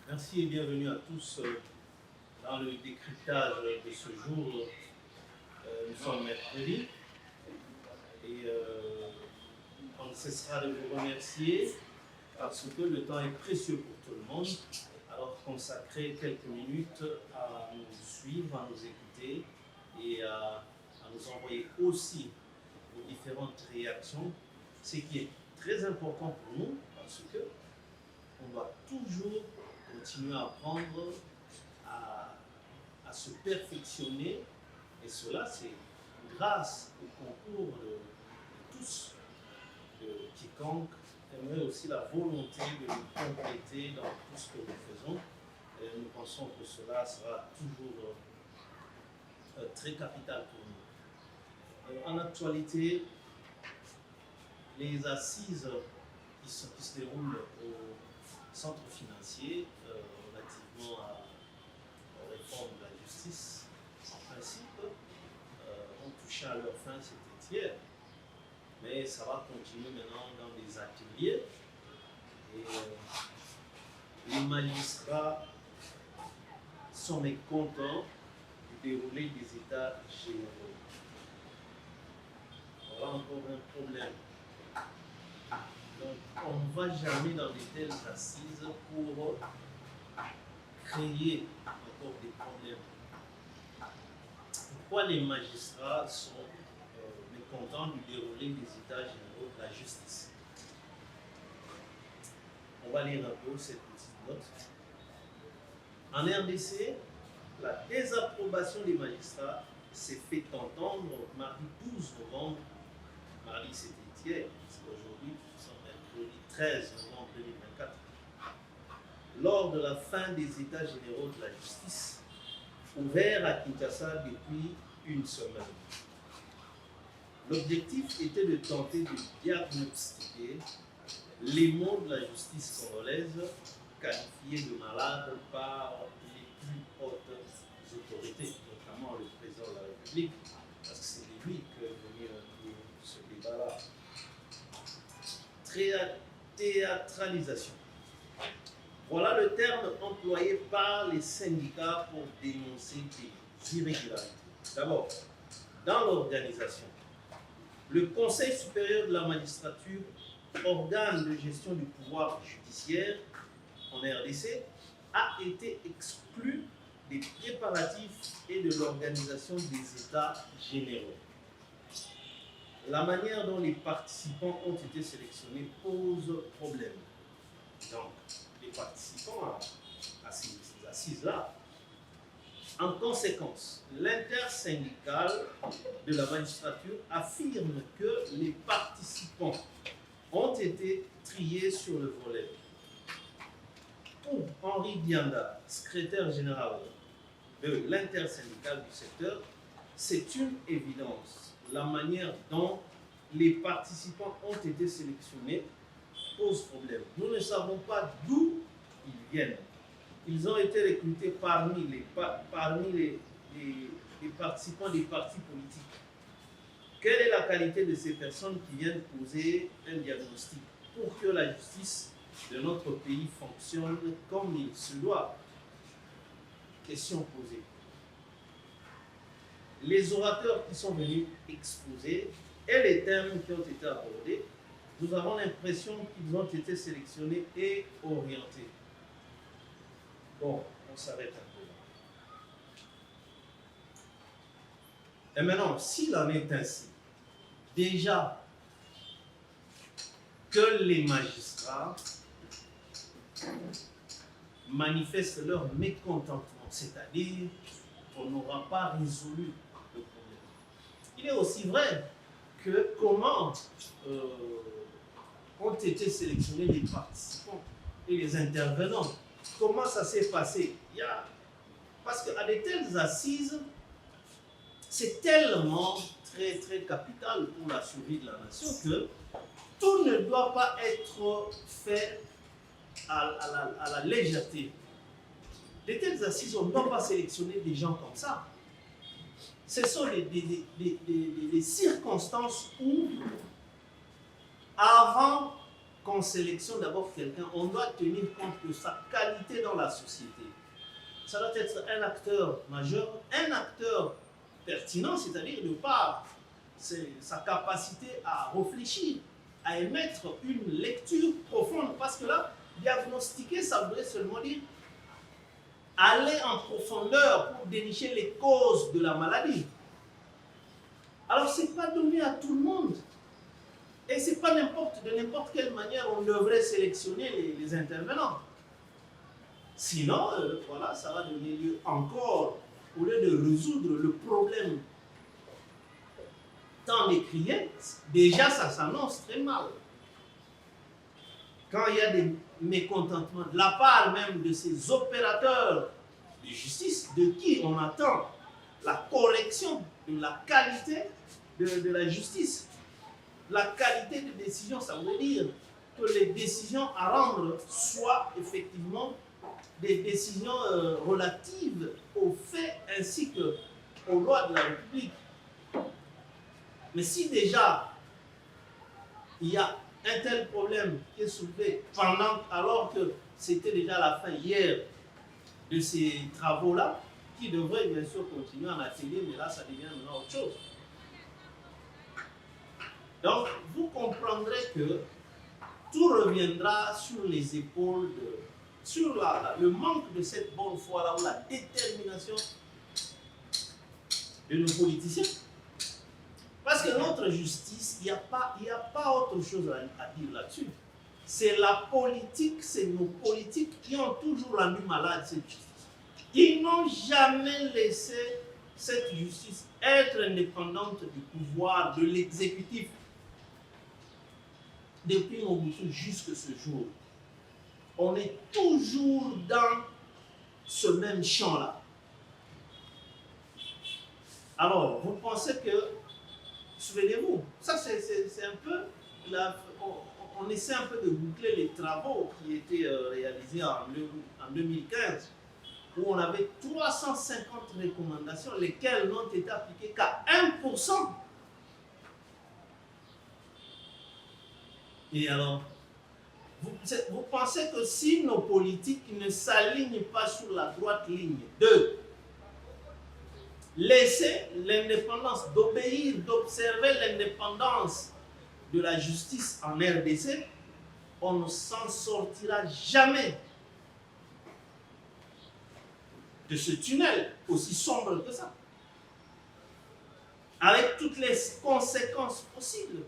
Merci et bienvenue à tous dans le décryptage de ce jour. Nous sommes mercredi et on ne cessera de vous remercier parce que le temps est précieux pour tout le monde. Alors consacrez quelques minutes à nous suivre, à nous écouter et à nous envoyer aussi vos différentes réactions, ce qui est très important pour nous parce que on doit toujours continuer à apprendre, à se perfectionner, et cela c'est grâce au concours de tous, de quiconque aimerait aussi la volonté de nous compléter dans tout ce que nous faisons. Et nous pensons que cela sera toujours très capital pour nous. En actualité, les assises qui se déroulent au centre financier relativement aux réformes de la justice, en principe, ont touché à leur fin, c'était hier. Mais ça va continuer maintenant dans des ateliers. Et les magistrats sont mécontents du déroulé des états généraux. Voilà encore un problème. Donc, on ne va jamais dans de telles assises pour créer encore des problèmes. Pourquoi les magistrats sont mécontents du déroulé des états généraux de la justice? On va lire un peu cette petite note. En RDC, la désapprobation des magistrats s'est fait entendre mardi 12 novembre. Mardi, c'était hier, parce qu'aujourd'hui, nous sommes mercredi 13 novembre 2024. Lors de la fin des états généraux de la justice, ouverts à Kinshasa depuis une semaine. L'objectif était de tenter de diagnostiquer les maux de la justice congolaise, qualifiés de malades par les plus hautes autorités, notamment le président de la République, parce que c'est de lui que venir ce débat-là. Théâtralisation. Voilà le terme employé par les syndicats pour dénoncer des irrégularités. D'abord, dans l'organisation, le Conseil supérieur de la magistrature, organe de gestion du pouvoir judiciaire en RDC, a été exclu des préparatifs et de l'organisation des états généraux. La manière dont les participants ont été sélectionnés pose problème. Donc, les participants à ces assises-là. En conséquence, l'intersyndicale de la magistrature affirme que les participants ont été triés sur le volet. Pour Henri Dianda, secrétaire général de l'intersyndicale du secteur, c'est une évidence. La manière dont les participants ont été sélectionnés pose problème. Nous ne savons pas d'où ils viennent. Ils ont été recrutés parmi les participants des partis politiques. Quelle est la qualité de ces personnes qui viennent poser un diagnostic pour que la justice de notre pays fonctionne comme il se doit? Question posée. Les orateurs qui sont venus exposer et les thèmes qui ont été abordés, nous avons l'impression qu'ils ont été sélectionnés et orientés. Bon, on s'arrête un peu là. Et maintenant, s'il en est ainsi, déjà que les magistrats manifestent leur mécontentement, c'est-à-dire qu'on n'aura pas résolu le problème. Il est aussi vrai que comment ont été sélectionnés les participants et les intervenants. Comment ça s'est passé? Parce qu'à de telles assises, c'est tellement très très capital pour la survie de la nation que tout ne doit pas être fait à la légèreté. De telles assises, on ne doit pas sélectionner des gens comme ça. Ce sont des circonstances où, avant qu'on qu'on sélectionne d'abord quelqu'un, on doit tenir compte de sa qualité dans la société. Ça doit être un acteur majeur, un acteur pertinent, c'est-à-dire de par sa capacité à réfléchir, à émettre une lecture profonde. Parce que là, diagnostiquer, ça voudrait seulement dire aller en profondeur pour dénicher les causes de la maladie. Alors, ce n'est pas donné à tout le monde. Et ce n'est pas de n'importe quelle manière on devrait sélectionner les intervenants. Sinon, voilà, ça va donner lieu encore, au lieu de résoudre le problème tant décrié, déjà ça s'annonce très mal. Quand il y a des mécontentements de la part même de ces opérateurs de justice, de qui on attend la correction de la qualité de la justice, la qualité des décisions, ça veut dire que les décisions à rendre soient effectivement des décisions relatives aux faits ainsi qu'aux lois de la République. Mais si déjà il y a un tel problème qui est soulevé alors que c'était déjà la fin hier de ces travaux-là, qui devraient bien sûr continuer en atelier, mais là ça devient maintenant autre chose. Donc vous comprendrez que tout reviendra sur les épaules sur le manque de cette bonne foi-là, ou la détermination de nos politiciens. Parce que notre justice, il n'y a pas autre chose à dire là-dessus. C'est la politique, c'est nos politiques qui ont toujours rendu malade cette justice. Ils n'ont jamais laissé cette justice être indépendante du pouvoir, de l'exécutif. Depuis Mobutu jusqu'à ce jour, on est toujours dans ce même champ-là. Alors, vous pensez que, souvenez-vous, ça c'est un peu, on essaie un peu de boucler les travaux qui étaient réalisés en 2015, où on avait 350 recommandations, lesquelles n'ont été appliquées qu'à 1%. Et alors, vous pensez que si nos politiques ne s'alignent pas sur la droite ligne de laisser l'indépendance, d'obéir, d'observer l'indépendance de la justice en RDC, on ne s'en sortira jamais de ce tunnel aussi sombre que ça, avec toutes les conséquences possibles.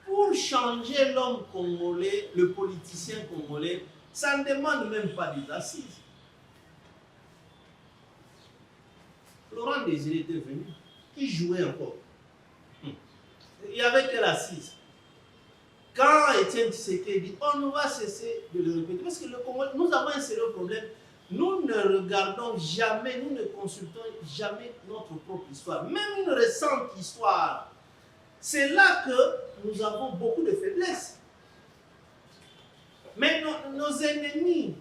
Pour changer l'homme congolais, le politicien congolais, ça ne demande même pas des assises. Laurent Désiré était venu, qui jouait encore. Il n'y avait que l'assise. Quand Étienne Tshisekedi dit, on va cesser de le répéter, parce que le Congo, nous avons un sérieux problème. Nous ne regardons jamais, nous ne consultons jamais notre propre histoire, même une récente histoire. C'est là que nous avons beaucoup de faiblesses. Mais nos ennemis,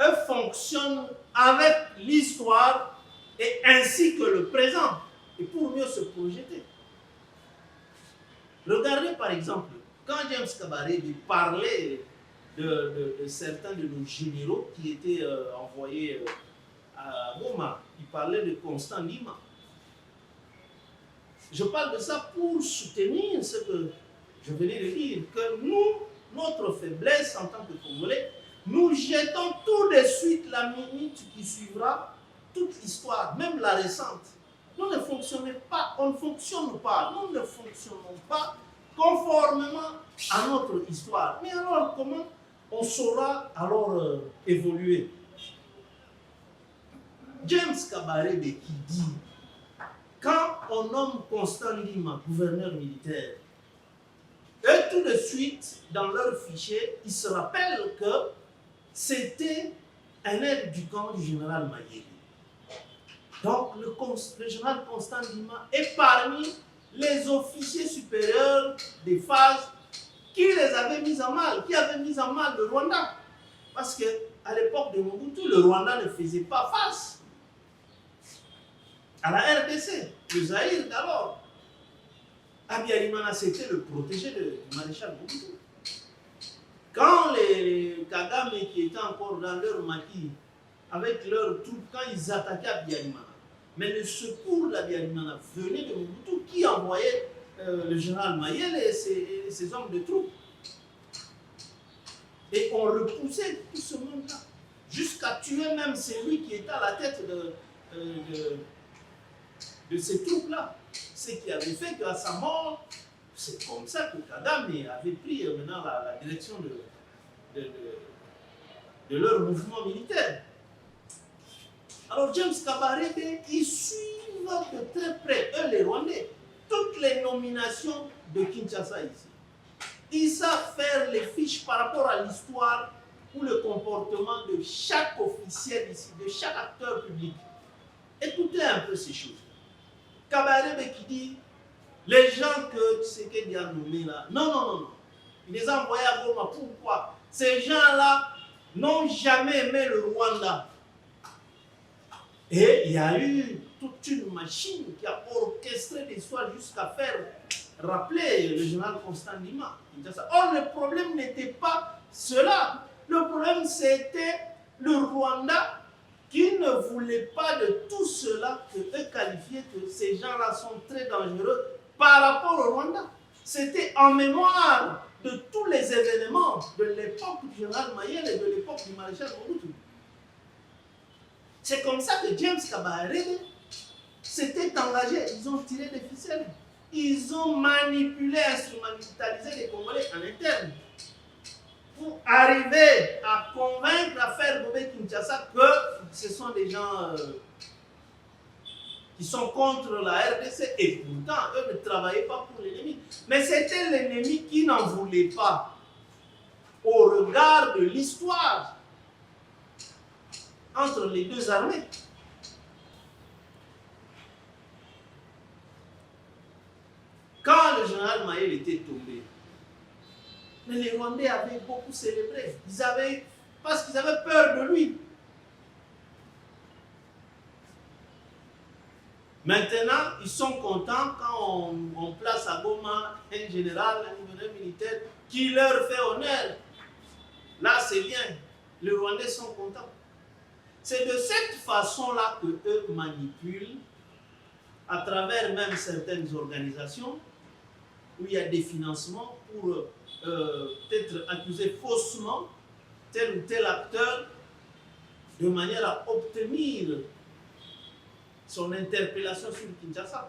eux, fonctionnent avec l'histoire et ainsi que le présent, et pour mieux se projeter. Regardez par exemple, quand James Kabarebe parlait de certains de nos généraux qui étaient envoyés à Goma, il parlait de Constant Lima. Je parle de ça pour soutenir ce que je venais de dire, que nous, notre faiblesse en tant que Congolais, nous jetons tout de suite la minute qui suivra toute l'histoire, même la récente. Nous ne fonctionnons pas, on ne fonctionne pas, nous ne fonctionnons pas conformément à notre histoire. Mais alors, comment on saura alors évoluer? James Kabarebe qui dit, quand on nomme Constant Lima gouverneur militaire, et tout de suite, dans leur fichier, ils se rappellent que c'était un aide du camp du général Mayeli. Donc, le général Constant Lima est parmi les officiers supérieurs des phases qui les avaient mis en mal, qui avaient mis en mal le Rwanda. Parce qu'à l'époque de Mobutu, le Rwanda ne faisait pas face à la RDC, le Zaïre d'abord. Abiyarimana, c'était le protégé du maréchal Mobutu. Quand les Kagame qui étaient encore dans leur maquis, avec leurs troupes, quand ils attaquaient Abiyarimana, mais le secours d'Abiyarimana venait de Mobutu qui envoyait le général Mayel et ses hommes de troupes. Et on repoussait tout ce monde-là, jusqu'à tuer même celui qui était à la tête de ces troupes-là. Ce qui avait fait qu'à sa mort, c'est comme ça que Kagame avait pris maintenant la direction de leur mouvement militaire. Alors James Kabarebe, ils suivent de très près, eux les Rwandais, toutes les nominations de Kinshasa ici. Ils savent faire les fiches par rapport à l'histoire ou le comportement de chaque officiel ici, de chaque acteur public. Écoutez un peu ces choses. Kabarebe qui dit, les gens que Tshisekedi a nommés là, non. Il les a envoyés à Goma. Pourquoi? Ces gens-là n'ont jamais aimé le Rwanda. Et il y a eu toute une machine qui a orchestré l'histoire jusqu'à faire rappeler le général Constant Ndima. Or, le problème n'était pas cela. Le problème, c'était le Rwanda qui ne voulait pas de tout cela que eux qualifiaient que ces gens-là sont très dangereux par rapport au Rwanda. C'était en mémoire de tous les événements de l'époque du général Mayel et de l'époque du maréchal Mobutu. C'est comme ça que James Kabarebe s'était engagé. Ils ont tiré des ficelles. Ils ont manipulé, instrumentalisé les Congolais en interne pour arriver à convaincre, à faire Bobé Kinshasa que ce sont des gens qui sont contre la RDC. Et pourtant, eux ne travaillaient pas pour l'ennemi. Mais c'était l'ennemi qui n'en voulait pas au regard de l'histoire entre les deux armées. Quand le général Mayel était tombé, mais les Rwandais avaient beaucoup célébré. Parce qu'ils avaient peur de lui. Maintenant, ils sont contents quand on place à Goma un général, un gouverneur militaire qui leur fait honneur. Là, c'est bien. Les Rwandais sont contents. C'est de cette façon-là que eux manipulent, à travers même certaines organisations, où il y a des financements pour peut-être accuser faussement tel ou tel acteur de manière à obtenir son interpellation sur Kinshasa.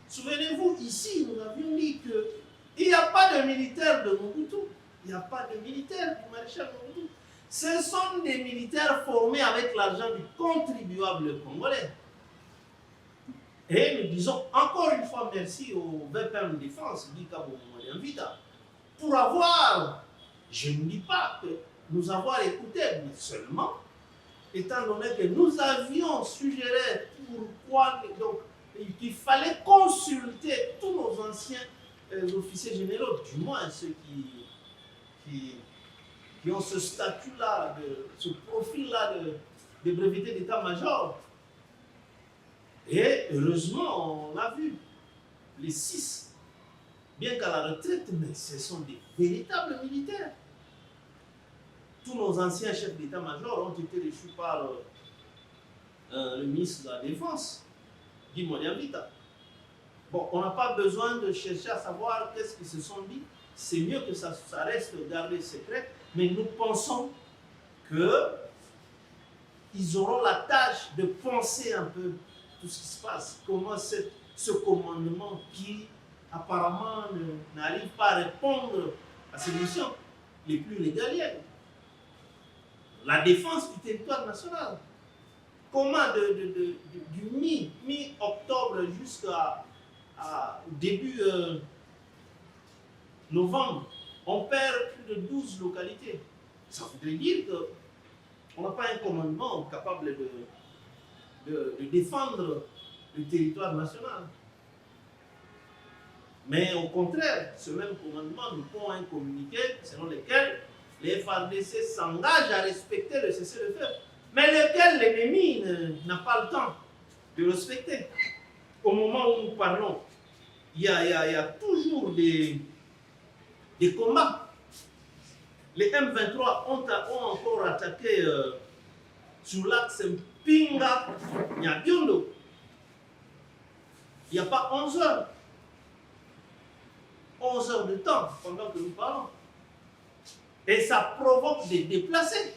Souvenez-vous, ici, nous avions dit qu'il n'y a pas de militaires de Mobutu, il n'y a pas de militaires du maréchal Mobutu. Ce sont des militaires formés avec l'argent du contribuable congolais. Et nous disons encore une fois merci au VPN de défense, pour avoir, je ne dis pas que nous avons écouté, mais seulement, étant donné que nous avions suggéré pourquoi donc qu'il fallait consulter tous nos anciens officiers généraux, du moins ceux qui ont ce statut-là, ce profil-là de breveté d'état-major. Et heureusement, on a vu les 6, bien qu'à la retraite, mais ce sont des véritables militaires. Tous nos anciens chefs d'état-major ont été reçus par le ministre de la Défense, Guy Modiambita. Bon, on n'a pas besoin de chercher à savoir qu'est-ce qu'ils se sont dit. C'est mieux que ça reste gardé secret, mais nous pensons qu'ils auront la tâche de penser un peu tout ce qui se passe, comment ce commandement qui apparemment n'arrive pas à répondre à ces missions les plus régaliennes. La défense du territoire national. Comment du mi-octobre jusqu'à début novembre, on perd plus de 12 localités. Ça voudrait dire qu'on n'a pas un commandement capable de défendre le territoire national. Mais au contraire, ce même commandement nous pond un communiqué selon lequel les FARDC s'engagent à respecter le cessez-le-feu, mais lequel l'ennemi n'a pas le temps de respecter. Au moment où nous parlons, il y a toujours des combats. Les M23 ont encore attaqué sur l'axe Mpinga-Nyabiondo. Il n'y a pas 11 heures. 11 heures de temps pendant que nous parlons. Et ça provoque des déplacés.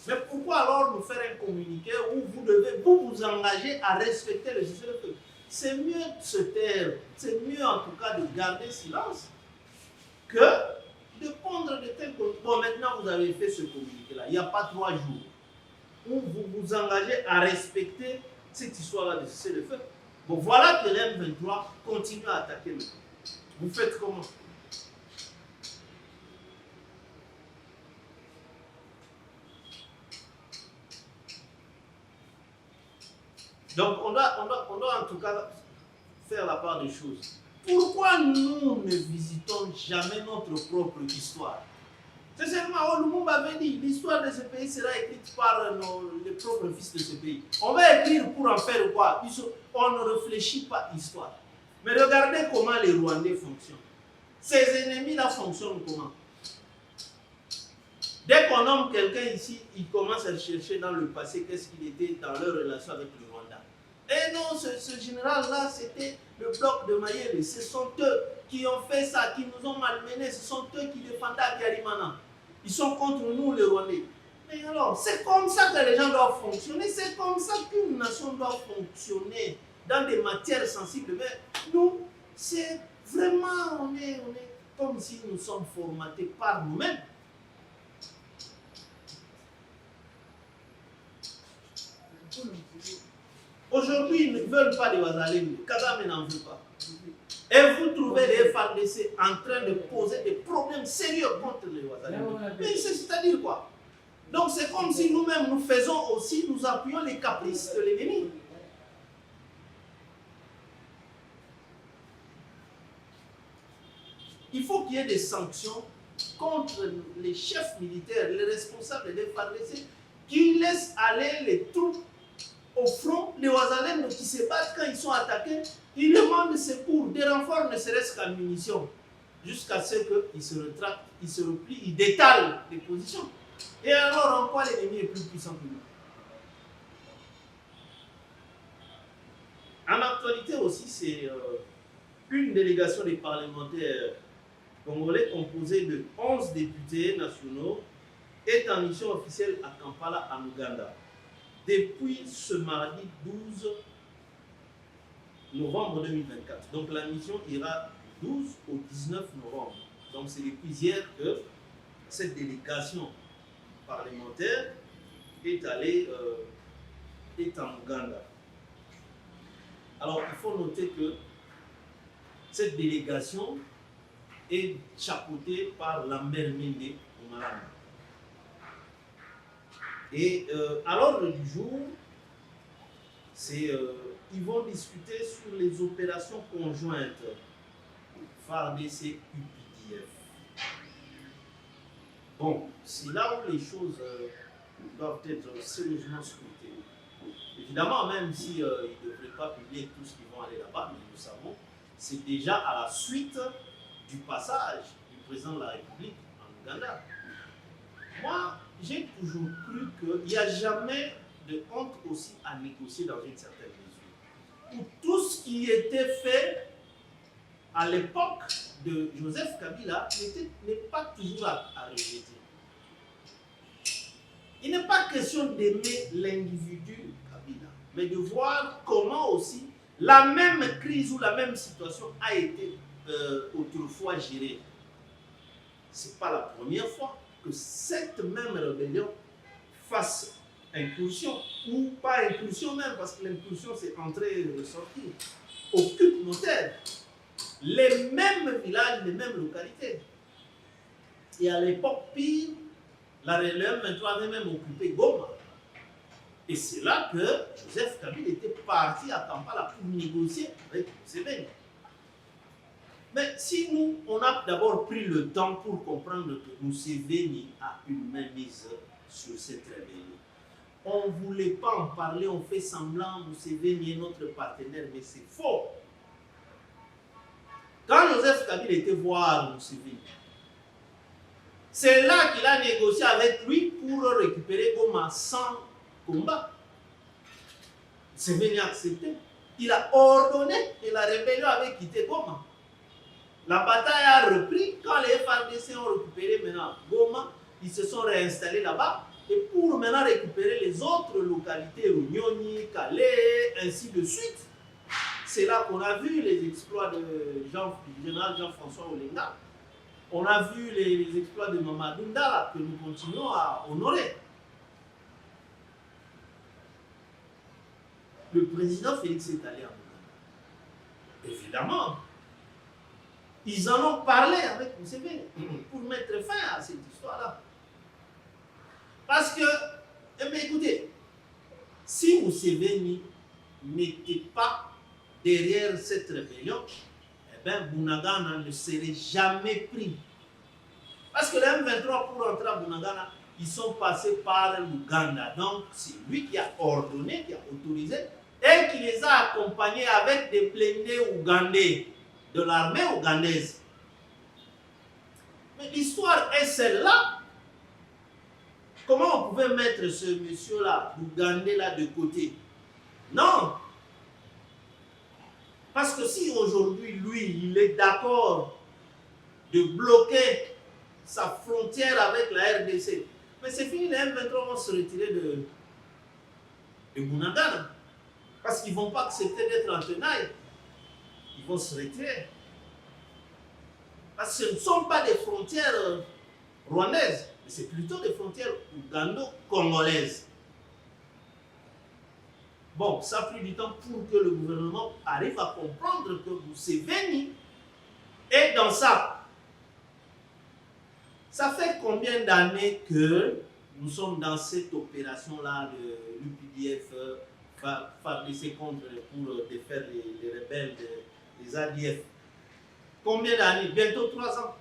Mais pourquoi alors nous faire un communiqué où vous devez vous engager à respecter le cessez-le-feu? C'est mieux de se taire, c'est mieux en tout cas de garder silence que de prendre de tels communiqués. Bon, maintenant vous avez fait ce communiqué-là, il n'y a pas 3 jours, où vous vous engagez à respecter cette histoire-là de cessez-le-feu. Bon, voilà que l'M23 continue à attaquer maintenant. Vous faites comment? Donc, on doit en tout cas faire la part des choses. Pourquoi nous ne visitons jamais notre propre histoire? C'est seulement Lumumba avait dit, l'histoire de ce pays sera écrite par les propres fils de ce pays. On va écrire pour en faire quoi? On ne réfléchit pas l'histoire. Mais regardez comment les Rwandais fonctionnent. Ces ennemis-là fonctionnent comment? Dès qu'on nomme quelqu'un ici, il commence à chercher dans le passé qu'est-ce qu'il était dans leur relation avec le Rwanda. Et non, ce général-là, c'était le bloc de Mayele. Ce sont eux qui ont fait ça, qui nous ont malmenés. Ce sont eux qui défendaient Abiyarimana. Ils sont contre nous, les Rwandais. Mais alors, c'est comme ça que les gens doivent fonctionner. C'est comme ça qu'une nation doit fonctionner dans des matières sensibles. Mais nous, c'est vraiment, on est comme si nous sommes formatés par nous-mêmes. Aujourd'hui, ils ne veulent pas de Ouazalendo. Kagame n'en veut pas. Et vous trouvez les FARDC en train de poser des problèmes sérieux contre les Ouazalendo. Mais c'est-à-dire quoi? Donc c'est comme si nous-mêmes nous faisons aussi, nous appuyons les caprices de l'ennemi. Il faut qu'il y ait des sanctions contre les chefs militaires, les responsables des FARDC qui laissent aller les troupes au front, les Ouazalendo qui se battent quand ils sont attaqués, ils demandent secours, des renforts ne serait-ce qu'en munitions, jusqu'à ce qu'ils se retractent, ils se replient, ils détalent les positions. Et alors en quoi l'ennemi est plus puissant que nous? En actualité aussi, c'est une délégation des parlementaires congolais composée de 11 députés nationaux est en mission officielle à Kampala, en Ouganda. Depuis ce mardi 12 novembre 2024. Donc la mission ira du 12 au 19 novembre. Donc c'est depuis hier que cette délégation parlementaire est allée est en Ouganda. Alors il faut noter que cette délégation est chapeautée par Lambert Mende Omarama. Et à l'ordre du jour, ils vont discuter sur les opérations conjointes FARDC UPDF. Bon, c'est là où les choses doivent être sérieusement scrutées. Évidemment, même s'ils ne devraient pas publier tout ce qui vont aller là-bas, mais nous savons, c'est déjà à la suite du passage du président de la République en Ouganda. Moi, j'ai toujours cru qu'il n'y a jamais de honte aussi à négocier dans une certaine mesure. Pour tout ce qui était fait à l'époque de Joseph Kabila n'est pas toujours à rejeter. Il n'est pas question d'aimer l'individu Kabila, mais de voir comment aussi la même crise ou la même situation a été autrefois gérée. Ce n'est pas la première fois que cette même rébellion fasse incursion, ou pas incursion même, parce que l'incursion c'est entrer et ressortir, occupe nos terres, les mêmes villages, les mêmes localités. Et à l'époque pire, la M23 avait même occupé Goma. Et c'est là que Joseph Kabila était parti à Kampala pour négocier avec Museveni. Mais si nous, on a d'abord pris le temps pour comprendre que Museveni a une mainmise sur cette rébellion, on ne voulait pas en parler, on fait semblant, Museveni est notre partenaire, mais c'est faux. Quand Joseph Kabila était voir Museveni, c'est là qu'il a négocié avec lui pour récupérer Goma sans combat. Museveni a accepté. Il a ordonné et la rébellion avait quitté Goma. La bataille a repris quand les FARDC ont récupéré maintenant Goma, ils se sont réinstallés là-bas. Et pour maintenant récupérer les autres localités, Runyoni, Calais, ainsi de suite, c'est là qu'on a vu les exploits du général Jean-François Olenga. On a vu les exploits de Mamadou Ndala que nous continuons à honorer. Le président Félix est allé en Ouganda. Évidemment, ils en ont parlé avec Museveni pour mettre fin à cette histoire-là. Parce que, eh bien, écoutez, si Museveni n'était pas derrière cette rébellion, eh bien, Bunagana ne serait jamais pris. Parce que les M23, pour entrer à Bunagana, ils sont passés par l'Ouganda. Donc, c'est lui qui a ordonné, qui a autorisé, et qui les a accompagnés avec des blindés ougandais, de l'armée ougandaise. Mais l'histoire est celle-là. Comment on pouvait mettre ce monsieur-là, l'Ougandais-là, de côté? Non. Parce que si aujourd'hui, lui, il est d'accord de bloquer sa frontière avec la RDC, mais c'est fini, les M23 vont se retirer de Bunagana. Parce qu'ils ne vont pas accepter d'être en tenaille. Ils vont se retirer. Parce que ce ne sont pas des frontières rwandaises, mais c'est plutôt des frontières ougando-congolaises. Bon, ça a pris du temps pour que le gouvernement arrive à comprendre que Museveni est dans ça. Ça fait combien d'années que nous sommes dans cette opération-là de l'UPDF fabriquée contre pour défaire les rebelles des ADF? Combien d'années? Bientôt 3 ans.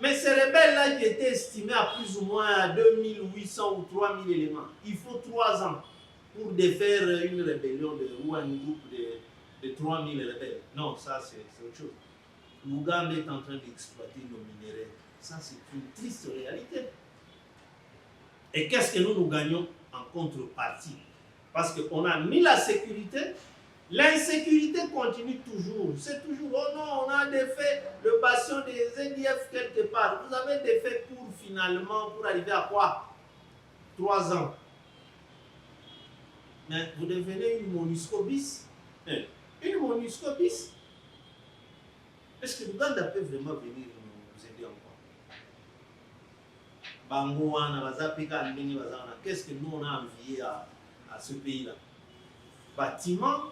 Mais ces rebelles-là qui étaient estimés à plus ou moins 2800 ou 3000 éléments, il faut 3 ans pour défaire une rébellion ou un groupe de 3000 rebelles. Non, ça c'est autre chose. L'Ouganda est en train d'exploiter nos minéraux. Ça c'est une triste réalité. Et qu'est-ce que nous gagnons en contrepartie? Parce qu'on n'a ni la sécurité, l'insécurité continue toujours. C'est toujours, oh non, on a défait le bastion des NDF quelque part. Vous avez défait pour finalement, pour arriver à quoi? 3 ans. Mais vous devenez une MONUSCO bis. Une MONUSCO bis. Est-ce que l'Ouganda peut vraiment venir nous aider encore? Bangouana, Bazapika, Bazana. Qu'est-ce que nous on a envié à ce pays-là? Bâtiment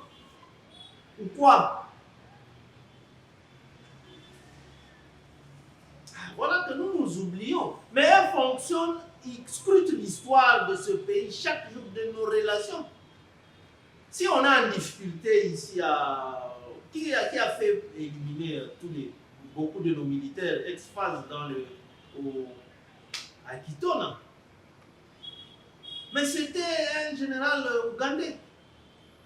ou quoi? Voilà que nous nous oublions. Mais elle fonctionne, il scrute l'histoire de ce pays chaque jour de nos relations. Si on a une difficulté ici qui a fait éliminer beaucoup de nos militaires ex-phase à Kitona. Mais c'était un général ougandais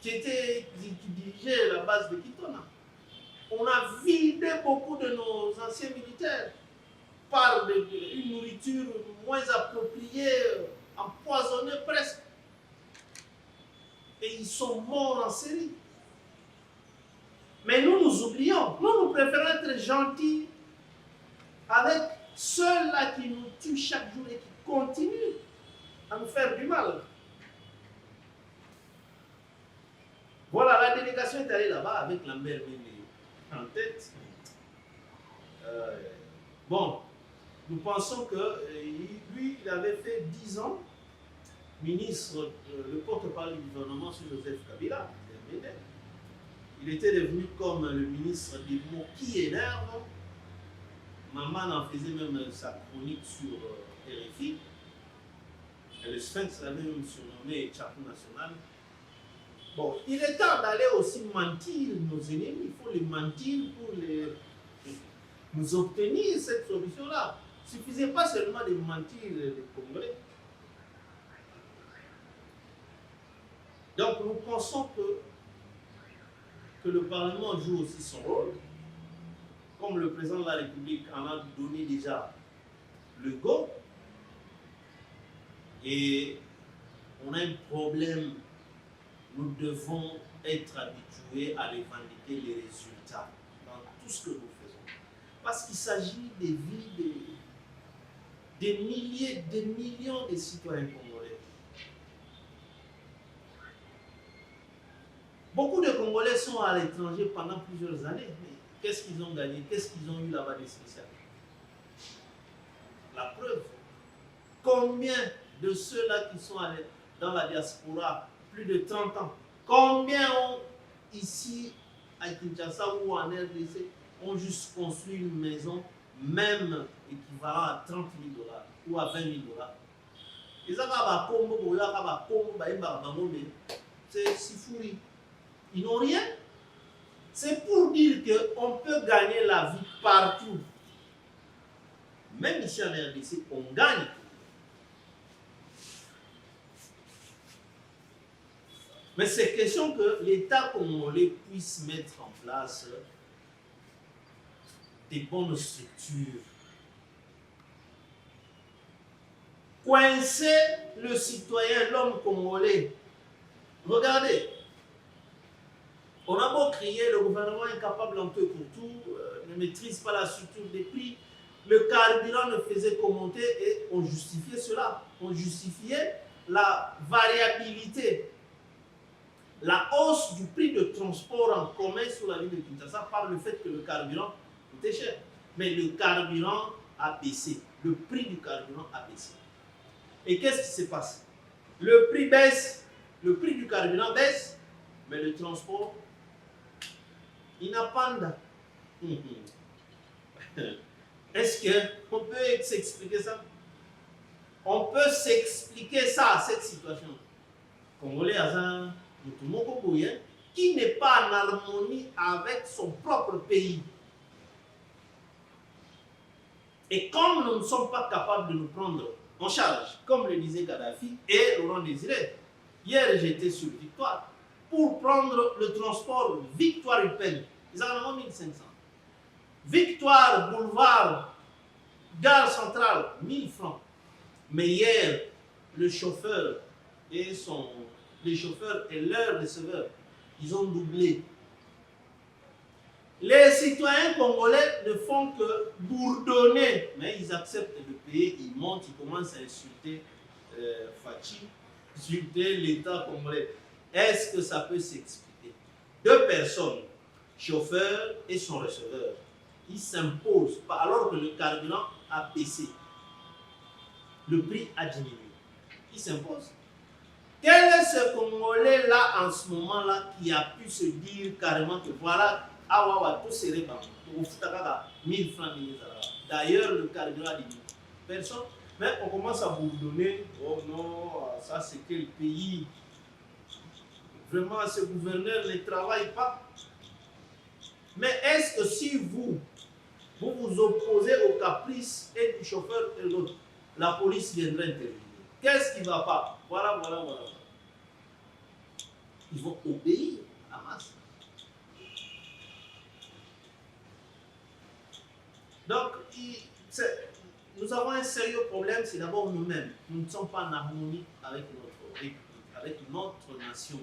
qui dirigeait la base de Kitona. On a vidé beaucoup de nos anciens militaires par une nourriture moins appropriée, empoisonnée presque. Et ils sont morts en série. Mais nous nous oublions. Nous préférons être gentils avec ceux-là qui nous tuent chaque jour et qui continuent à nous faire du mal. Voilà, la délégation est allée là-bas avec Lambert Mende en tête. Bon, nous pensons que lui, il avait fait 10 ans ministre, le porte-parole du gouvernement sur Joseph Kabila. Il était devenu comme le ministre des mots qui énervent. Maman en faisait même sa chronique sur RFI. Et le Sphinx l'avait même surnommé Chapeau national. Bon, il est temps d'aller aussi mentir nos ennemis. Il faut les mentir pour nous obtenir cette solution-là. Il ne suffisait pas seulement de mentir les Congolais. Donc nous pensons que le Parlement joue aussi son rôle, comme le président de la République en a donné déjà le go, et on a un problème, nous devons être habitués à revendiquer les résultats dans tout ce que nous faisons. Parce qu'il s'agit des vies des milliers, des millions de citoyens congolais. Beaucoup de Congolais sont à l'étranger pendant plusieurs années. Mais qu'est-ce qu'ils ont gagné? Qu'est-ce qu'ils ont eu là-bas de spécial? La preuve. Combien de ceux-là qui sont allés dans la diaspora plus de 30 ans, combien ont ici à Kinshasa ou en RDC ont juste construit une maison, même équivalent à 30 000 $ ou à 20 000 $. C'est Sifouri. Ils n'ont rien. C'est pour dire qu'on peut gagner la vie partout. Même ici en RDC, on gagne. Mais c'est question que l'État congolais puisse mettre en place des bonnes structures. Coincer le citoyen, l'homme congolais. Regardez, on a beau crier, le gouvernement est incapable en tout et pour tout, ne maîtrise pas la structure des prix. Le carburant ne faisait qu'augmenter et on justifiait cela. On justifiait la variabilité, la hausse du prix de transport en commun sur la ligne de Kinshasa par le fait que le carburant coûtait cher. Mais le carburant a baissé. Le prix du carburant a baissé. Et qu'est-ce qui se passe? Le prix baisse, le prix du carburant baisse, mais le transport, il n'a pas de... Est-ce qu'on peut s'expliquer ça? On peut s'expliquer ça, cette situation. Congolais, qui n'est pas en harmonie avec son propre pays. Et comme nous ne sommes pas capables de nous prendre en charge, comme le disait Kadhafi et Laurent Désiré, hier j'étais sur Victoire, pour prendre le transport Victoire-Upen, ils en ont 1500. Victoire, boulevard, gare centrale, 1000 francs. Mais hier, le chauffeur et leur receveur, ils ont doublé. Les citoyens congolais ne font que bourdonner, mais ils acceptent de payer, ils montent, ils commencent à insulter Fachi, insulter l'État congolais. Est-ce que ça peut s'expliquer? Deux personnes, chauffeur et son receveur, ils s'imposent, alors que le carburant a baissé. Le prix a diminué. Ils s'imposent. Quel est ce Congolais-là, en ce moment-là, qui a pu se dire carrément que voilà, tout serait bon. 1000 francs, 1000 $. D'ailleurs, le carburant a diminué. Personne. Mais on commence à vous donner, oh non, ça c'est quel pays? Vraiment, ce gouverneur ne travaille pas. Mais est-ce que si vous vous opposez aux caprices et du chauffeur et de l'autre, la police viendrait intervenir? Qu'est-ce qui ne va pas? Voilà. Ils vont obéir à masse. Donc, nous avons un sérieux problème, c'est d'abord nous-mêmes. Nous ne sommes pas en harmonie avec notre nation.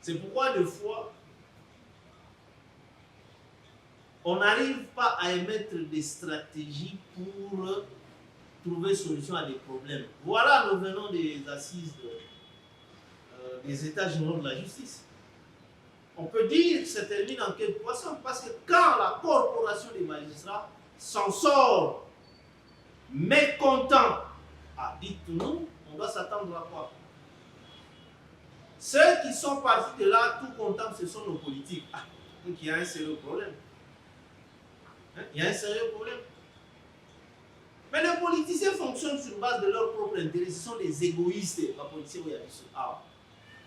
C'est pourquoi, des fois, on n'arrive pas à émettre des stratégies pour trouver solution à des problèmes. Voilà, nous venons des assises des États généraux de la justice. On peut dire que ça termine en quelle poisson, parce que quand la corporation des magistrats s'en sort mécontent, dites-nous, on doit s'attendre à quoi? Ceux qui sont partis de là tout contents, ce sont nos politiques. Donc il y a un sérieux problème. Il y a un sérieux problème. Mais les politiciens fonctionnent sur base de leur propre intérêt. Ce sont des égoïstes, la politique où il y a du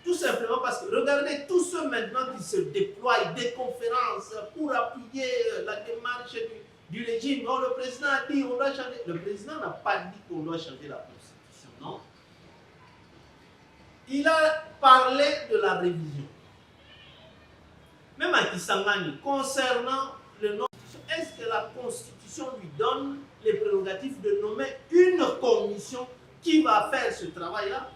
tout simplement parce que regardez tous ceux maintenant qui se déploient des conférences pour appuyer la démarche du régime. Non, le président a dit on doit changer. Le président n'a pas dit qu'on doit changer la constitution, non. il a parlé de la révision. Même à Kisangani, concernant le nom, est-ce que la Constitution lui donne les prérogatives de nommer une commission qui va faire ce travail-là?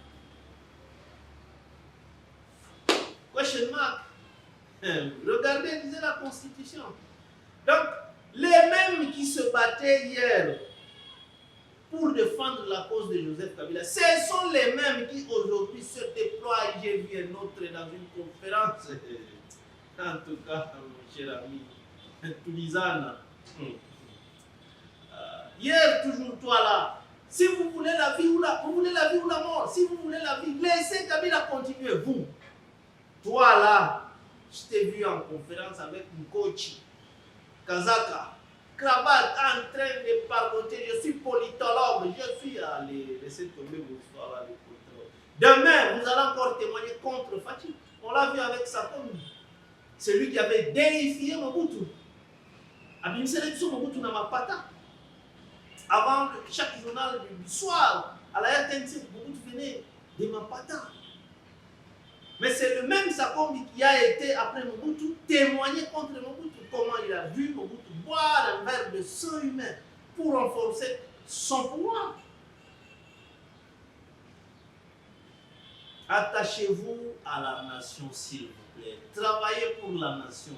Question mark. Regardez, lisez la Constitution. Donc, les mêmes qui se battaient hier pour défendre la cause de Joseph Kabila, ce sont les mêmes qui aujourd'hui se déploient. J'ai vu un autre dans une conférence. En tout cas, mon cher ami, Toulisana. Hier, toujours toi là. Si vous voulez la vie ou la, vous voulez la vie ou la mort, si vous voulez la vie, laissez Kabila continuer. Vous, toi là, je t'ai vu en conférence avec Nkochi, Kazaka, cravate en train de parloter. Je suis politologue, je suis allé laisser tomber vos histoires avec politologue. Demain, vous allez encore témoigner contre Fatih. On l'a vu avec Satom. C'est lui qui avait déifié Mobutu. Abimselection Mobutu Namapata. Avant chaque journal du soir, à la RTNC, Mobutu venait de Mapata. Mais c'est le même Sakombi qui a été, après Mobutu, témoigné contre Mobutu. Comment il a vu Mobutu boire un verre de sang humain pour renforcer son pouvoir. Attachez-vous à la nation, s'il vous plaît. Travaillez pour la nation.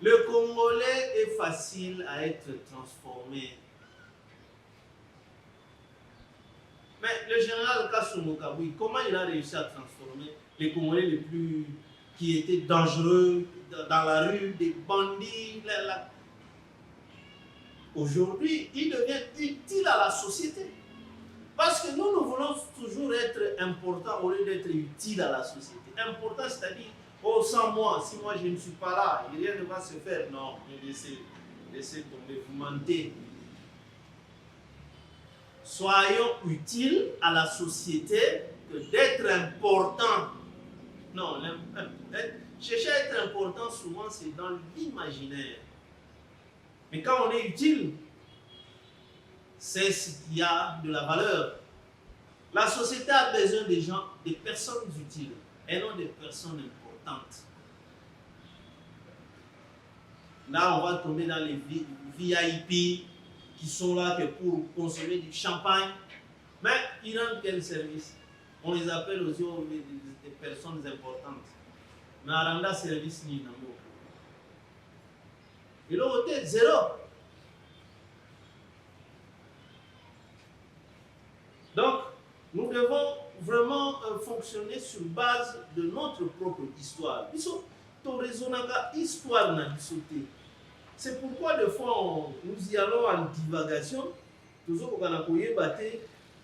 Le Congolais est facile à être transformé. Mais le général Kassoumou Kaboui, comment il a réussi à transformer les Congolais les plus qui étaient dangereux dans la rue, des bandits, aujourd'hui, il devient utile à la société. Parce que nous voulons toujours être importants au lieu d'être utile à la société. Important, c'est-à-dire, oh, sans moi, si moi je ne suis pas là, rien ne va se faire. Non, mais laissez tomber, vous mentez. Soyons utiles à la société que d'être important. Non, chercher à être important, souvent, c'est dans l'imaginaire. Mais quand on est utile, c'est ce qui a de la valeur. La société a besoin des gens, des personnes utiles, et non des personnes importantes. Là, on va tomber dans les VIP qui sont là que pour consommer du champagne. Mais ils rendent quel service? On les appelle aussi des personnes importantes. Mais à rendre service, ni n'amour. Et l'autre, zéro. Donc, nous devons vraiment fonctionner sur base de notre propre histoire. Ton raisonnable histoire n'a sauté. C'est pourquoi des fois nous y allons en divagation. Toujours au Kanakoye Baté,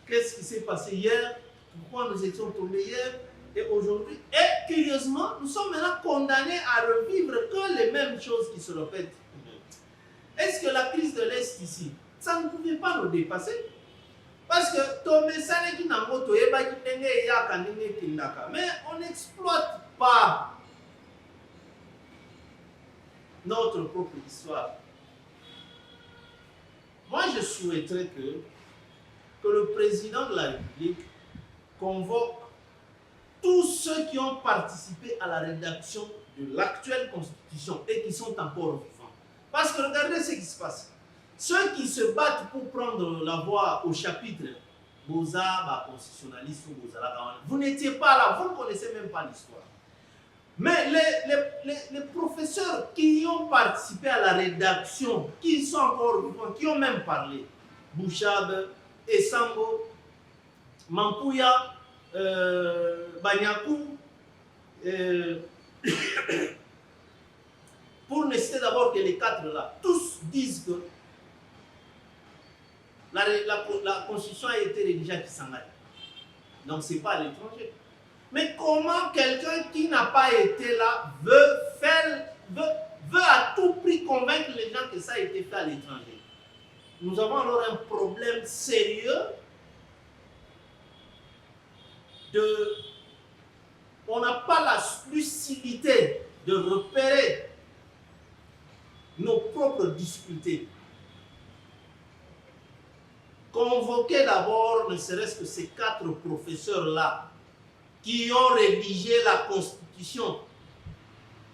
qu'est-ce qui s'est passé hier? Pourquoi nous étions tombés hier et aujourd'hui? Et curieusement, nous sommes maintenant condamnés à revivre que les mêmes choses qui se répètent. Est-ce que la crise de l'Est ici, ça ne pouvait pas nous dépasser? Parce que mais on n'exploite pas notre propre histoire. Moi, je souhaiterais que le président de la République convoque tous ceux qui ont participé à la rédaction de l'actuelle Constitution et qui sont encore vivants. Parce que regardez ce qui se passe. Ceux qui se battent pour prendre la voix au chapitre, vous n'étiez pas là, vous ne connaissez même pas l'histoire. Mais les professeurs qui ont participé à la rédaction, qui sont encore vivants, qui ont même parlé, Bouchab, Essango, Mampouya, Banyakou, pour ne citer d'abord que les quatre là, tous disent que la Constitution a été rédigée à Kisangani. Donc ce n'est pas à l'étranger. Mais comment quelqu'un qui n'a pas été là veut à tout prix convaincre les gens que ça a été fait à l'étranger? Nous avons alors un problème sérieux on n'a pas la lucidité de repérer nos propres difficultés. convoquer d'abord ne serait-ce que ces 4 professeurs-là qui ont rédigé la Constitution,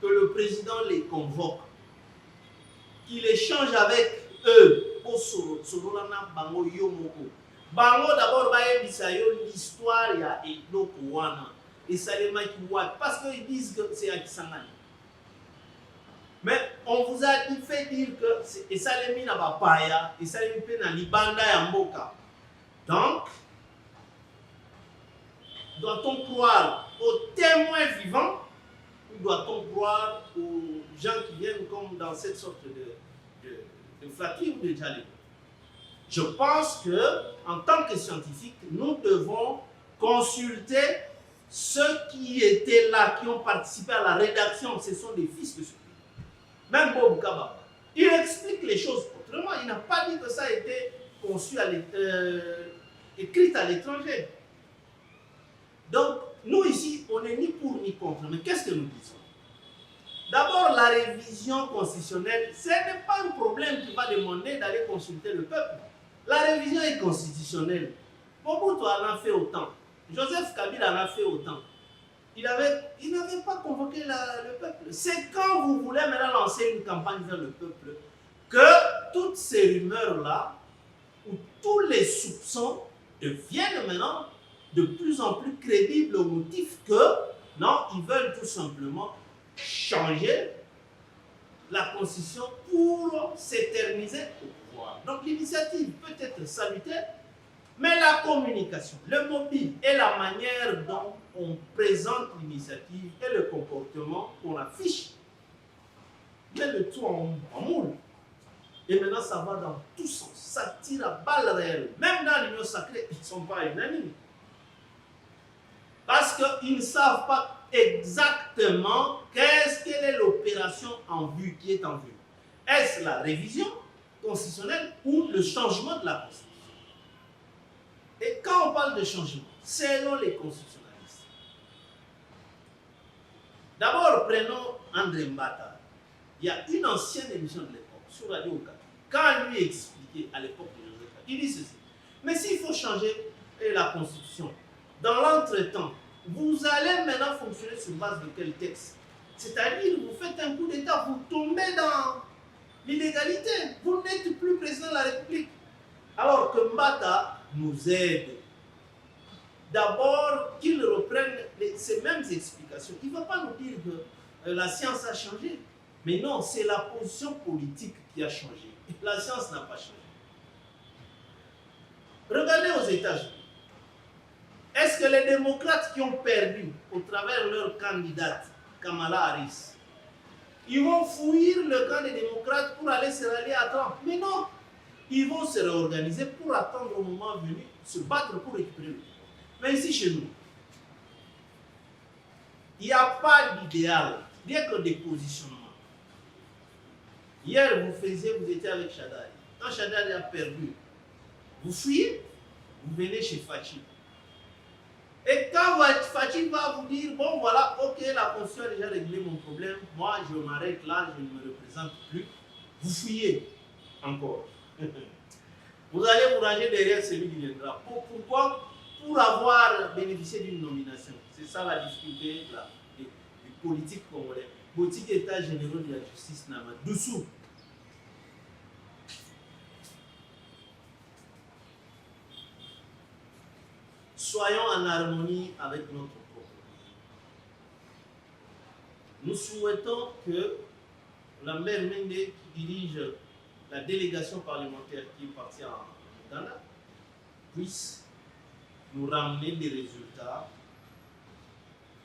que le président les convoque, qu'il échange avec eux pour Sorolana Bango Yomoko. Bango d'abord va l'histoire, il y a Eklokowana et Salema Kiwat, parce qu'ils disent que c'est Akisangani. Mais on vous a fait dire que c'est Salemi Nabapaya et Salemi Pena Libanda Yamboka. Donc, doit-on croire aux témoins vivants ou doit-on croire aux gens qui viennent comme dans cette sorte de flatterie ou de dialogue? Je pense que, en tant que scientifique, nous devons consulter ceux qui étaient là, qui ont participé à la rédaction. Ce sont des fils de ceux. Même Bob Kaba, il explique les choses autrement. Il n'a pas dit que ça a été conçu écrit à l'étranger. Donc, nous ici, on n'est ni pour ni contre. Mais qu'est-ce que nous disons? D'abord, la révision constitutionnelle, ce n'est pas un problème qui va demander d'aller consulter le peuple. La révision est constitutionnelle. Mobutu en a fait autant. Joseph Kabila en a fait autant. Il n'avait pas convoqué le peuple. C'est quand vous voulez maintenant lancer une campagne vers le peuple que toutes ces rumeurs-là, ou tous les soupçons deviennent maintenant de plus en plus crédibles au motif que, non, ils veulent tout simplement changer la Constitution pour s'éterniser au pouvoir. Donc l'initiative peut être salutaire, mais la communication, le mobile et la manière dont on présente l'initiative et le comportement qu'on affiche, met le tout en moule. Et maintenant, ça va dans tous sens. Ça tire à balles réelles. Même dans l'Union sacrée, ils ne sont pas unanimes. Parce qu'ils ne savent pas exactement quelle est l'opération en vue, qui est en vue. Est-ce la révision constitutionnelle ou le changement de la Constitution? Et quand on parle de changement, selon les constitutionnalistes, d'abord prenons André Mbata. Il y a une ancienne émission de l'époque sur Radio Okapi. Quand lui expliquait à l'époque de Joseph, il dit ceci: mais s'il faut changer la Constitution, dans l'entretemps, vous allez maintenant fonctionner sur base de quel texte? C'est-à-dire, vous faites un coup d'État, vous tombez dans l'illégalité. Vous n'êtes plus président de la République. Alors que Mbata nous aide. D'abord, qu'il reprenne ces mêmes explications. Il ne va pas nous dire que la science a changé. Mais non, c'est la position politique qui a changé. La science n'a pas changé. Regardez aux États-Unis. Est-ce que les démocrates qui ont perdu au travers leur candidate, Kamala Harris, ils vont fuir le camp des démocrates pour aller se rallier à Trump? Mais non, ils vont se réorganiser pour attendre au moment venu, se battre pour récupérer le pouvoir. Mais ici chez nous, il n'y a pas d'idéal, il n'y a que des positionnements. Hier, vous étiez avec Chadari. Quand Chadari a perdu, vous fuyez, vous venez chez Fachi. Et quand Fachi va vous dire, bon voilà, ok, la Constitution a déjà réglé mon problème, moi je m'arrête là, je ne me représente plus, vous fuyez encore. Vous allez vous ranger derrière celui qui viendra. Pourquoi? Pour avoir bénéficié d'une nomination. C'est ça la difficulté des politiques congolais. Politique état généraux de la justice n'a pas dessous. Soyons en harmonie avec notre peuple. Nous souhaitons que la mère Mende, qui dirige la délégation parlementaire qui est partie en Uganda, puisse nous ramener des résultats.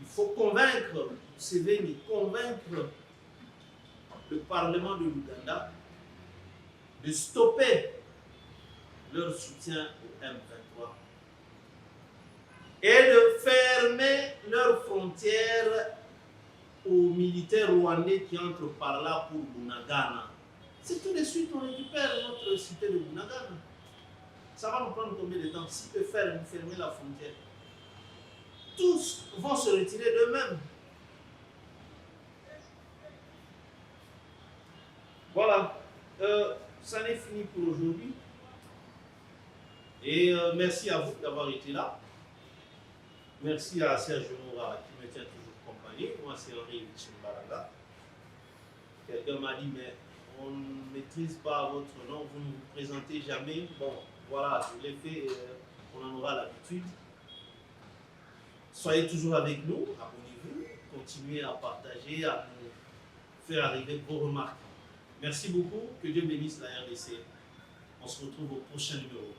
Il faut convaincre Museveni, convaincre le Parlement de l'Ouganda de stopper leur soutien au M23 et de fermer leurs frontières aux militaires rwandais qui entrent par là pour Bunagana. C'est tout de suite on récupère notre cité de Bunagana. Ça va nous prendre combien de temps? S'ils peuvent fermer la frontière, tous vont se retirer d'eux-mêmes. Voilà, ça n'est fini pour aujourd'hui. Et merci à vous d'avoir été là. Merci à Serge Moura qui me tient toujours compagnie. Moi, c'est Henri Chimbalanga. Quelqu'un m'a dit, mais on ne maîtrise pas votre nom, vous ne vous présentez jamais. Bon, voilà, je l'ai fait, on en aura l'habitude. Soyez toujours avec nous, abonnez-vous, continuez à partager, à nous faire arriver vos remarques. Merci beaucoup, que Dieu bénisse la RDC. On se retrouve au prochain numéro.